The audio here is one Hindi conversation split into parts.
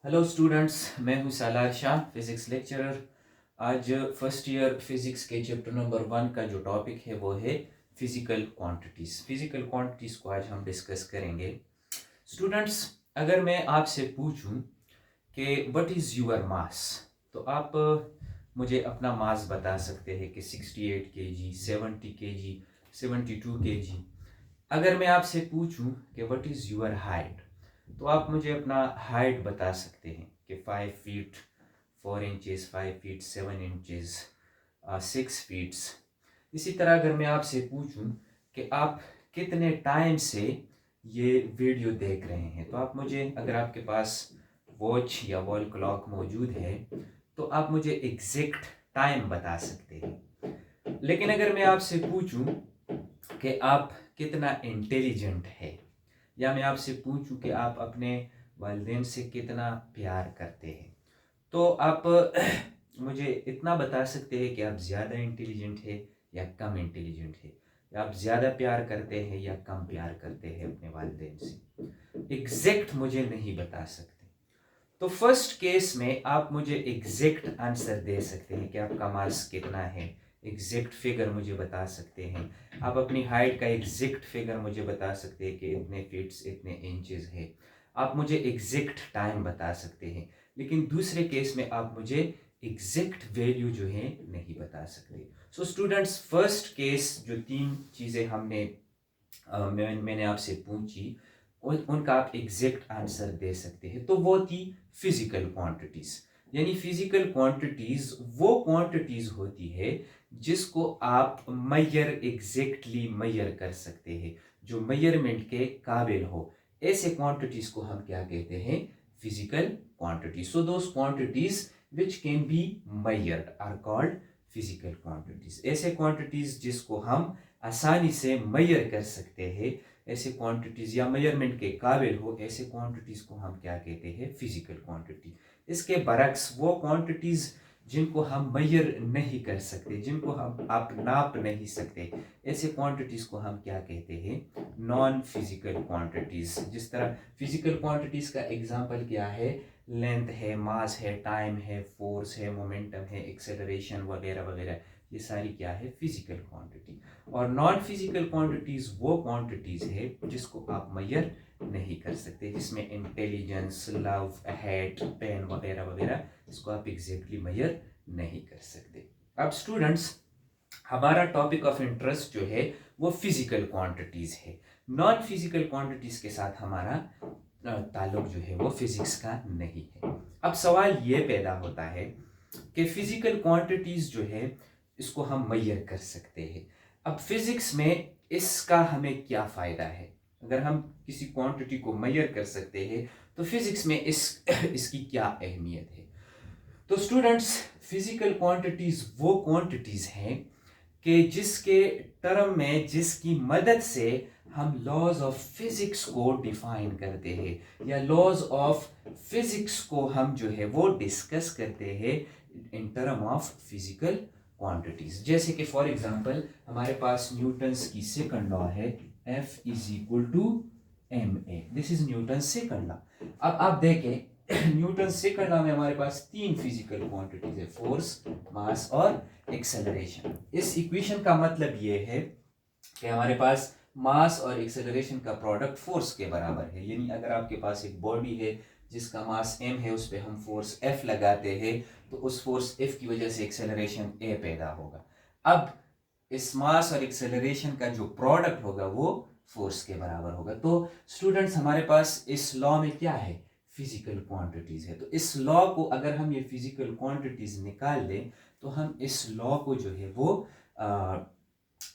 हेलो स्टूडेंट्स, मैं हूं सालार शाह, फिज़िक्स लेक्चरर। आज फर्स्ट ईयर फिज़िक्स के चैप्टर नंबर 1 का जो टॉपिक है वो है फिज़िकल क्वांटिटीज़। फिज़िकल क्वांटिटीज़ को आज हम डिस्कस करेंगे। स्टूडेंट्स, अगर मैं आपसे पूछूं कि व्हाट इज़ योर मास, तो आप मुझे अपना मास बता सकते हैं कि 68 केजी, 70 केजी, 72 केजी। अगर मैं आपसे पूछूं कि व्हाट इज़ योर हाइट, तो आप मुझे अपना हाइट बता सकते हैं कि 5 feet 4 inches, 5 feet 7 inches, 6 feets. इसी तरह अगर मैं आपसे पूछूं कि आप कितने टाइम से ये वीडियो देख रहे हैं, तो आप मुझे, अगर आपके पास वॉच या वॉल क्लॉक मौजूद है, तो आप मुझे एग्जैक्ट टाइम बता सकते हैं। लेकिन अगर मैं आपसे पूछूं कि आप कितना इंटेलिजेंट है, या मैं आपसे पूछूं कि आप अपने वालिदैन से कितना प्यार करते हैं, तो आप मुझे इतना बता सकते हैं कि आप ज़्यादा इंटेलिजेंट है या कम इंटेलिजेंट है, या आप ज़्यादा प्यार करते हैं या कम प्यार करते हैं अपने वालिदैन से। एग्जैक्ट मुझे नहीं बता सकते। तो फर्स्ट केस में आप मुझे एग्जैक्ट आंसर दे सकते हैं कि आपका मास कितना है, एग्जैक्ट फिगर मुझे बता सकते हैं। आप अपनी हाइट का एग्जैक्ट फिगर मुझे बता सकते हैं कि इतने फीट्स इतने इंचेस है। आप मुझे एग्जैक्ट टाइम बता सकते हैं। लेकिन दूसरे केस में आप मुझे एग्जैक्ट वैल्यू जो है नहीं बता सकते। सो स्टूडेंट्स, फर्स्ट केस जो तीन चीज़ें मैंने आपसे पूछी, उनका आप एग्जैक्ट आंसर दे सकते हैं, तो वो थी फिजिकल क्वांटिटीज। यानी फिजिकल क्वांटिटीज वो क्वांटिटीज होती है जिसको आप एग्जैक्टली मैयर कर सकते हैं, जो मेजरमेंट के काबिल हो। ऐसे क्वांटिटीज को हम क्या कहते हैं? Physical quantities. So those quantities which can be measured are called physical quantities. ऐसे क्वांटिटीज जिसको हम आसानी से मैयर कर सकते हैं, ऐसे क्वांटिटीज या मेजरमेंट के काबिल हो, ऐसे क्वांटिटीज को हम क्या कहते हैं? Physical quantity. इसके बरक्स वो क्वांटिटीज जिनको हम मैयर नहीं कर सकते, जिनको हम आप नाप नहीं सकते, ऐसे क्वांटिटीज को हम क्या कहते हैं? Non physical quantities. जिस तरह फिजिकल क्वांटिटीज का एग्जांपल क्या है? लेंथ है, मास है, टाइम है, फोर्स है, मोमेंटम है, एक्सेलरेशन वगैरह वगैरह, ये सारी क्या है? Physical quantity. और नॉन फिजिकल क्वांटिटीज वो क्वांटिटीज है जिसको आप मैयर नहीं कर सकते, जिसमें इंटेलिजेंस, लव, हेट, पेन वगैरह वगैरह, इसको आप एग्जैक्टली मैयर नहीं कर सकते। अब स्टूडेंट्स, हमारा टॉपिक ऑफ इंटरेस्ट जो है वो फिजिकल क्वांटिटीज है। नॉन फिजिकल क्वांटिटीज के साथ हमारा ताल्लुक जो है वो फिजिक्स का नहीं है। अब सवाल ये पैदा होता है कि फिजिकल क्वांटिटीज जो है इसको हम मैयर कर सकते हैं। अब फिजिक्स में इसका हमें क्या फायदा है? अगर हम किसी क्वांटिटी को मैयर कर सकते हैं, तो फिजिक्स में इसकी क्या अहमियत है? तो स्टूडेंट्स, फिजिकल क्वांटिटीज वो क्वांटिटीज हैं कि जिसके टर्म में, जिसकी मदद से हम लॉज ऑफ फिजिक्स को डिफाइन करते हैं, या लॉज ऑफ फिजिक्स को हम जो है वो डिस्कस करते हैं in term of physical quantities. जैसे कि फॉर एग्जांपल हमारे पास न्यूटन्स की सेकंड लॉ है, F is equal to ma। This is Newton second law. अब आप देखें, न्यूटन सेकंड लॉ में हमारे पास तीन फिजिकल क्वांटिटीज है, फोर्स, मास और एक्सेलरेशन। इस इक्वेशन का मतलब ये है कि हमारे पास मास और एक्सेलरेशन का प्रोडक्ट फोर्स के बराबर है। यानी अगर आपके पास एक बॉडी है जिसका मास m है, उस पर हम फोर्स F लगाते हैं, तो उस फोर्स F की वजह से एक्सेलरेशन a पैदा होगा। अब इस मास और एक्सेलरेशन का जो प्रोडक्ट होगा वो फोर्स के बराबर होगा। तो स्टूडेंट्स, हमारे पास इस लॉ में क्या है? फिजिकल क्वांटिटीज है। तो इस लॉ को अगर हम ये फिजिकल क्वांटिटीज निकाल दें, तो हम इस लॉ को जो है वो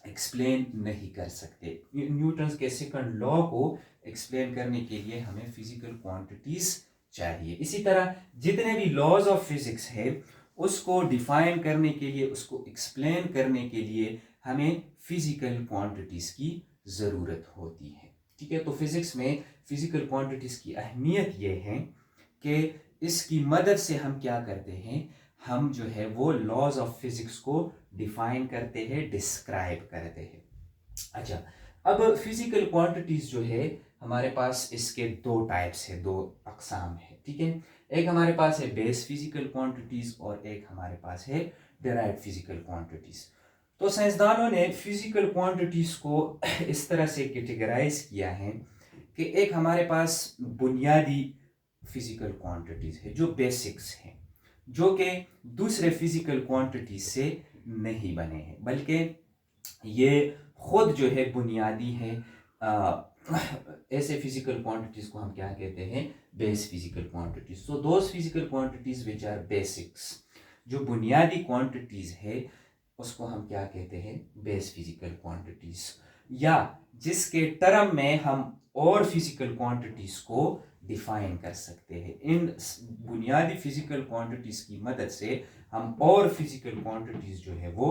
एक्सप्लेन नहीं कर सकते। न्यूटन के सेकंड लॉ को एक्सप्लेन करने के लिए हमें फिजिकल क्वांटिटीज चाहिए। इसी तरह जितने भी लॉज ऑफ फिजिक्स है, उसको डिफाइन करने के लिए, उसको एक्सप्लेन करने के लिए हमें फिजिकल क्वांटिटीज की ज़रूरत होती है। ठीक है, तो फिजिक्स में फिजिकल क्वांटिटीज की अहमियत यह है कि इसकी मदद से हम क्या करते हैं? हम जो है वो लॉज ऑफ फिजिक्स को डिफाइन करते हैं, डिस्क्राइब करते हैं। अच्छा, अब फिजिकल क्वांटिटीज जो है हमारे पास, इसके दो टाइप्स है, दो अकसाम है। ठीक है। एक हमारे पास है बेस फिजिकल क्वांटिटीज और एक हमारे पास है डिराइव्ड फिजिकल क्वांटिटीज। तो साइंसदानों ने फिजिकल क्वांटिटीज को इस तरह से कैटेगराइज किया है कि एक हमारे पास बुनियादी फिजिकल क्वांटिटीज है जो बेसिक्स हैं, जो कि दूसरे फिजिकल क्वांटिटीज से नहीं बने हैं, बल्कि ये खुद जो है बुनियादी है। ऐसे फिजिकल क्वांटिटीज को हम क्या कहते हैं? Base physical quantities. So those physical quantities which our basics, जो बुनियादी क्वांटिटीज है उसको हम क्या कहते हैं? Base physical quantities. या जिसके टर्म में हम और फिजिकल क्वांटिटीज को डिफाइन कर सकते हैं। इन बुनियादी फिजिकल क्वांटिटीज की मदद से हम और फिजिकल क्वांटिटीज जो है वो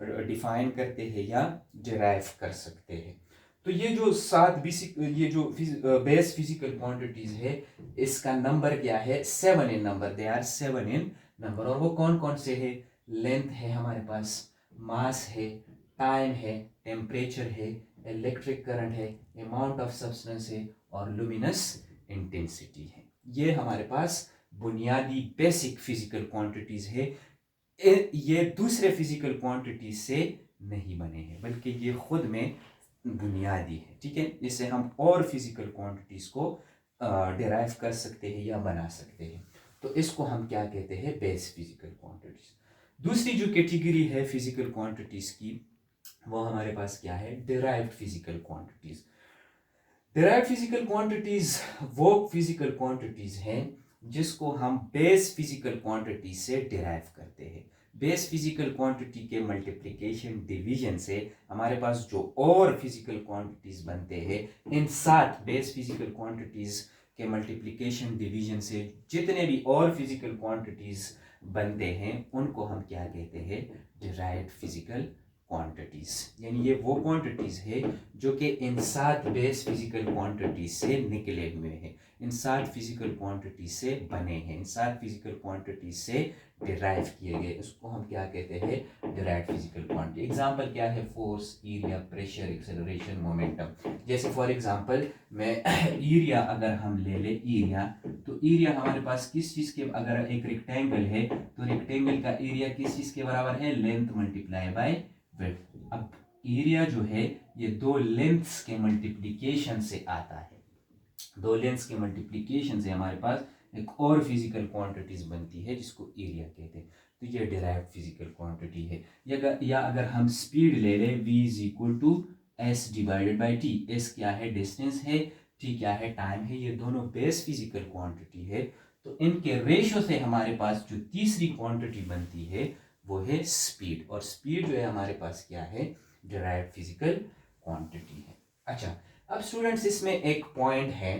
डिफाइन करते हैं या डिराइव कर सकते हैं। तो ये जो ये जो बेस फिजिकल क्वांटिटीज है, इसका नंबर क्या है? 7 in number. They are 7 in number. और वो कौन कौन से है? लेंथ है हमारे पास, मास है, टाइम है, टेम्परेचर है, इलेक्ट्रिक करंट है, अमाउंट ऑफ सब्सटेंस है और लुमिनस इंटेंसिटी है। ये हमारे पास बुनियादी बेसिक फिजिकल क्वांटिटीज है। ये दूसरे फिजिकल क्वांटिटीज से नहीं बने हैं, बल्कि ये खुद में बुनियादी है, ठीक है। इससे हम और फिजिकल क्वांटिटीज को डिराइव कर सकते हैं या बना सकते हैं। तो इसको हम क्या कहते हैं? Base physical quantities. दूसरी जो कैटेगरी है फिजिकल क्वांटिटीज की, वो हमारे पास क्या है? Derived physical quantities. Derived physical quantities वो फिजिकल क्वांटिटीज हैं जिसको हम बेस फिजिकल क्वांटिटी से डिराइव करते हैं। बेस फिजिकल क्वांटिटी के मल्टीप्लिकेशन डिवीजन से हमारे पास जो और फिजिकल क्वांटिटीज बनते हैं, इन 7 बेस फिजिकल क्वांटिटीज के मल्टीप्लिकेशन डिवीजन से जितने भी और फिजिकल क्वांटिटीज बनते हैं उनको हम क्या कहते हैं? Derived physical quantities. यानी ये वो क्वांटिटीज है जो कि इन 7 बेस फिजिकल क्वांटिटीज से निकले हुए हैं, इन 7 फिजिकल क्वांटिटीज से बने हैं, इन 7 फिजिकल क्वांटिटीज से डिराइव किए गए। उसको हम क्या कहते हैं? Derived physical quantity. एग्जांपल क्या है? Force, area, pressure, acceleration, momentum. जैसे फॉर एग्जांपल मैं एरिया अगर हम ले ले एरिया, तो एरिया हमारे पास किस चीज के, अगर एक रेक्टेंगल है तो रेक्टेंगल का एरिया किस चीज के बराबर है? Length multiply by width. अब एरिया जो है ये दो लेंथ्स के मल्टीप्लिकेशन से आता है। दो लेंथ्स के मल्टीप्लिकेशन से हमारे पास एक और फिजिकल क्वांटिटीज बनती है जिसको एरिया कहते हैं। तो ये डिराइव्ड फिजिकल क्वांटिटी है। या अगर हम स्पीड ले ले, v is equal to S divided by T. S क्या है? डिस्टेंस है, टी क्या है? टाइम है। ये दोनों बेस फिजिकल क्वांटिटी है। तो इनके रेशो से हमारे पास जो तीसरी क्वांटिटी बनती है वो है स्पीड। और स्पीड जो है हमारे पास क्या है? डिराइव्ड फिजिकल क्वांटिटी है। अच्छा, अब स्टूडेंट्स इसमें एक पॉइंट है,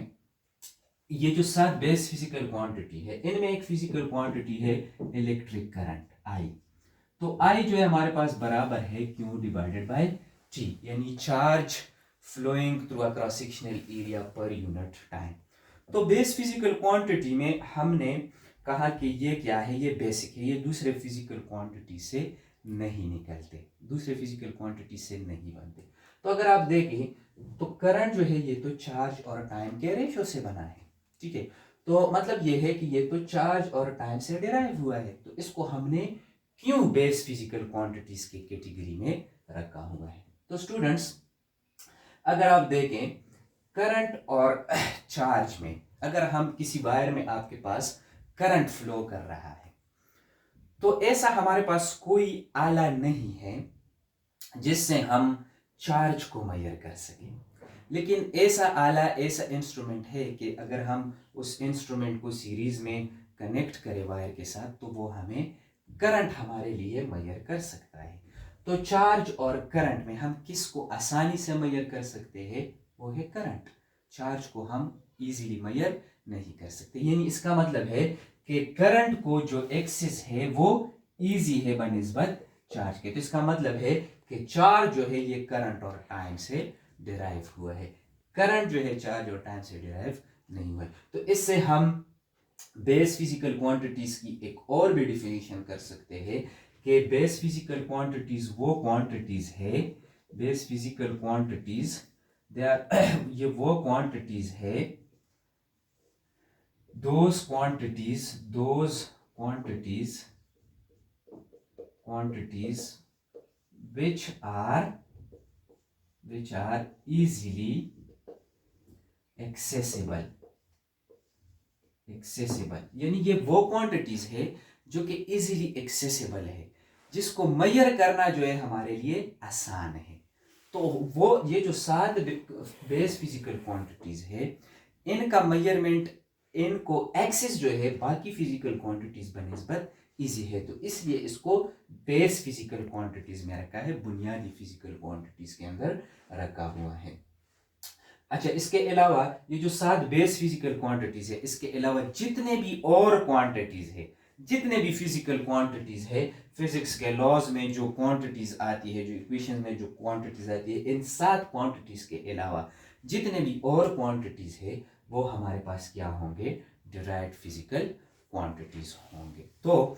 ये जो 7 बेस फिजिकल क्वांटिटी है इनमें एक फिजिकल क्वांटिटी है इलेक्ट्रिक करंट, आई। तो आई जो है हमारे पास बराबर है क्यू डिवाइडेड बाय टी, यानी charge flowing through a cross sectional area per unit time. तो बेस फिजिकल क्वांटिटी में हमने कहा कि ये क्या है? ये बेसिक है, ये दूसरे फिजिकल क्वांटिटी से नहीं निकलते, दूसरे फिजिकल क्वांटिटी से नहीं बनते। तो अगर आप देखें तो करंट जो है ये तो चार्ज और टाइम के रेशो से बना है, ठीक है। तो मतलब ये है कि ये तो चार्ज और टाइम से डिराइव हुआ है। तो इसको हमने क्यों बेस फिजिकल क्वांटिटीज की कैटेगरी में रखा हुआ है? तो स्टूडेंट्स अगर आप देखें करंट और चार्ज में, अगर हम किसी वायर में आपके पास करंट फ्लो कर रहा है तो ऐसा हमारे पास कोई आला नहीं है जिससे हम चार्ज को मेजर कर सकें। लेकिन ऐसा आला, ऐसा इंस्ट्रूमेंट है कि अगर हम उस इंस्ट्रूमेंट को सीरीज में कनेक्ट करें वायर के साथ तो वो हमें करंट हमारे लिए मेजर कर सकता है। तो चार्ज और करंट में हम किसको आसानी से मेजर कर सकते हैं? वो है करंट। चार्ज को हम इजीली मेजर नहीं कर सकते। यानी इसका मतलब है कि करंट को जो एक्सिस है वो इजी है बनिस्बत चार्ज के। तो इसका मतलब है कि चार्ज जो है ये करंट और टाइम से डिराइव हुआ है, करंट जो है चार्ज और टाइम से डिराइव नहीं हुआ है। तो इससे हम बेस फिजिकल क्वांटिटीज की एक और भी डिफिनेशन कर सकते हैं कि बेस फिजिकल क्वांटिटीज वो क्वांटिटीज है, base physical quantities they are ये वो क्वांटिटीज है those quantities which are easily accessible यानी ये वो क्वांटिटीज है जो कि इजीली एक्सेसिबल है, जिसको मेजर करना जो है हमारे लिए आसान है। तो वो ये जो 7 बेस फिजिकल क्वांटिटीज है, इनका मेजरमेंट, इनको एक्सेस जो है बाकी फिजिकल क्वांटिटीज बनिस्बत इजी है, तो इसलिए इसको बेस फिजिकल क्वांटिटीज में रखा है, बुनियादी फिजिकल क्वांटिटीज के अंदर रखा हुआ है। अच्छा, इसके अलावा ये जो 7 बेस फिजिकल क्वांटिटीज है, इसके अलावा जितने भी और क्वांटिटीज है, जितने भी फिजिकल क्वांटिटीज है, फिजिक्स के लॉज में जो क्वांटिटीज आती है, जो इक्वेशन में जो क्वांटिटीज आती है, इन 7 क्वांटिटीज के अलावा जितने भी और क्वांटिटीज है वो हमारे पास क्या होंगे, डिराइव्ड फिजिकल क्वांटिटीज होंगे। तो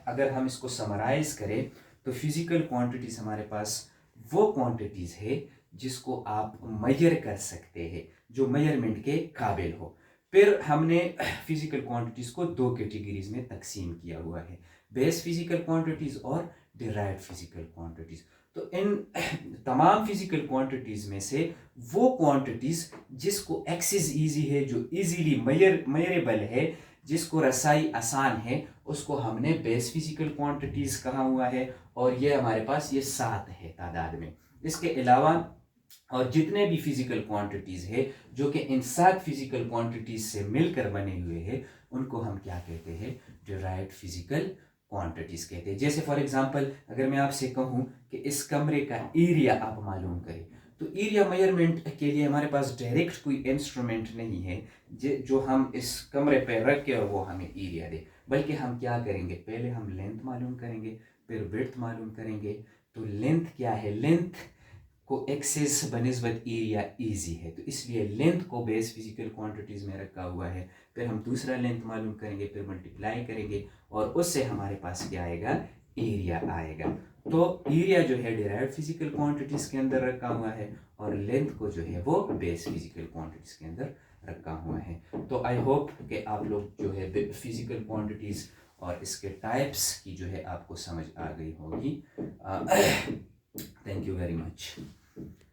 अगर हम इसको समराइज करें तो फिजिकल क्वांटिटीज हमारे पास वो क्वांटिटीज है जिसको आप मेजर कर सकते हैं, जो मेजरमेंट के काबिल हो। फिर हमने फिजिकल क्वांटिटीज को 2 कैटेगरीज में तकसीम किया हुआ है, बेस फिजिकल क्वांटिटीज और डिराइव्ड फिजिकल क्वांटिटीज। तो इन तमाम फिजिकल क्वांटिटीज में से वो क्वांटिटीज जिसको एक्सेस इजी है, जो इजीली मेजरेबल है, जिसको रसाई आसान है, उसको हमने बेस फिजिकल क्वांटिटीज कहा हुआ है, और ये हमारे पास ये 7 है तादाद में। इसके अलावा और जितने भी फिजिकल क्वांटिटीज है जो कि इन 7 फिजिकल क्वांटिटीज से मिलकर बने हुए हैं, उनको हम क्या कहते हैं, डिराइव्ड फिजिकल क्वांटिटीज कहते हैं। जैसे फॉर एग्जांपल अगर मैं आपसे कहूं कि इस कमरे का एरिया आप मालूम करें, तो एरिया मेजरमेंट के लिए हमारे पास डायरेक्ट कोई इंस्ट्रूमेंट नहीं है जो हम इस कमरे पे रख के और वो हमें एरिया दे, बल्कि हम क्या करेंगे, पहले हम लेंथ मालूम करेंगे, फिर विड्थ मालूम करेंगे। तो लेंथ क्या है, लेंथ को एक्सेस बनिस्बत एरिया इजी है, तो इसलिए लेंथ को बेस फिजिकल क्वांटिटीज में रखा हुआ है। फिर हम दूसरा लेंथ मालूम करेंगे, फिर मल्टीप्लाई करेंगे, और उससे हमारे पास क्या आएगा, एरिया आएगा। तो एरिया जो है डिराइव्ड फिजिकल क्वांटिटीज के अंदर रखा हुआ है, और लेंथ को जो है वो बेस फिजिकल क्वांटिटीज के अंदर रखा हुआ है। तो आई होप कि आप लोग जो है फिजिकल क्वांटिटीज और इसके टाइप्स की जो है आपको समझ आ गई होगी। Thank you very much.